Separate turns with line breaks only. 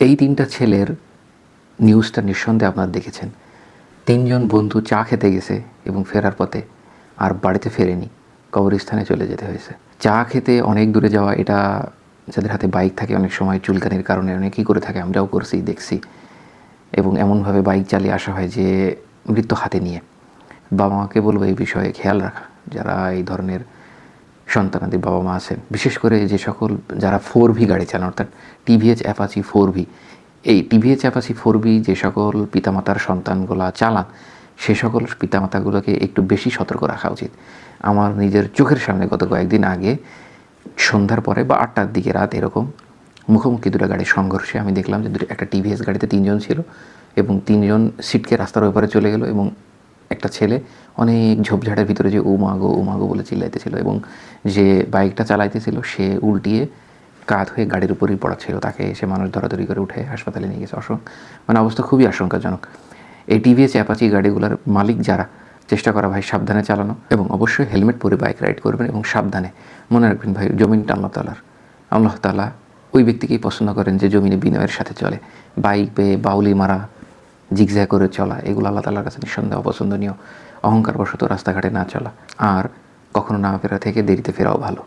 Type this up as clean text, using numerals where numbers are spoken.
এই 3টা ছেলের নিউজটা নিঃসন্দেহে আপনারা দেখেছেন। 3 জন বন্ধু চা খেতে গেছে এবং ফেরার পথে আর বাড়িতে ফেরেনি, কবরস্থানে চলে যেতে হয়েছে। চা খেতে অনেক দূরে যাওয়া, এটা যাদের হাতে বাইক থাকে অনেক সময় চুলকানির কারণে অনেকেই করে থাকে, আমরাও করছি, দেখছি। এবং এমনভাবে বাইক চালিয়ে আসা হয় যে মৃত্যু হাতে নিয়ে। বাবা মাকে বলবো এই বিষয়ে খেয়াল রাখা, যারা এই ধরনের সন্তানাদি বাবা মা আছেন, বিশেষ করে যে সকল যারা 4V গাড়ি চালান, অর্থাৎ টিভিএস অ্যাপাচি 4V। এই টিভিএস অ্যাপাচি 4V যে সকল পিতামাতার সন্তানগুলা চালান, সে সকল পিতামাতাগুলোকে একটু বেশি সতর্ক রাখা উচিত। আমার নিজের চোখের সামনে গত কয়েকদিন আগে সন্ধ্যার পরে বা 8টার দিকে রাত এরকম মুখোমুখি দুটো গাড়ির সংঘর্ষে আমি দেখলাম যে একটা টিভিএস গাড়িতে 3 জন ছিল এবং 3 জন সিটকে রাস্তার ওপারে চলে গেল এবং একটা ছেলে অনেক ঝোপঝাড়ের ভিতরে যে ও মাগো বলে চিল্লাইতেছিল এবং যে বাইকটা চালাইতেছিল সে উল্টিয়ে কাত হয়ে গাড়ির উপরেই পড়া ছিল। তাকে সে মানুষ ধরাধরি করে উঠে হাসপাতালে নিয়ে গেছে। মানে অবস্থা খুবই আশঙ্কাজনক। এই টিভিএস অ্যাপাচি গাড়িগুলোর মালিক যারা, চেষ্টা করা ভাই সাবধানে চালানো এবং অবশ্যই হেলমেট পরে বাইক রাইড করবেন এবং সাবধানে। মনে রাখবেন ভাই, জমিনটা আল্লাহ তাআলার। আল্লাহ তাআলা ওই ব্যক্তিকেই পছন্দ করেন যে জমিনে বিনয়ের সাথে চলে। বাইক পেয়ে বাউলি মারা, জিগজ্যাগ করে চলা, এগুলো আল্লাহ তাআলার কাছে নিঃসন্দেহে অপছন্দনীয়। অহংকারবশত রাস্তাঘাটে না চলা, আর কখনো না ফেরা থেকে দেরিতে ফেরাও ভালো।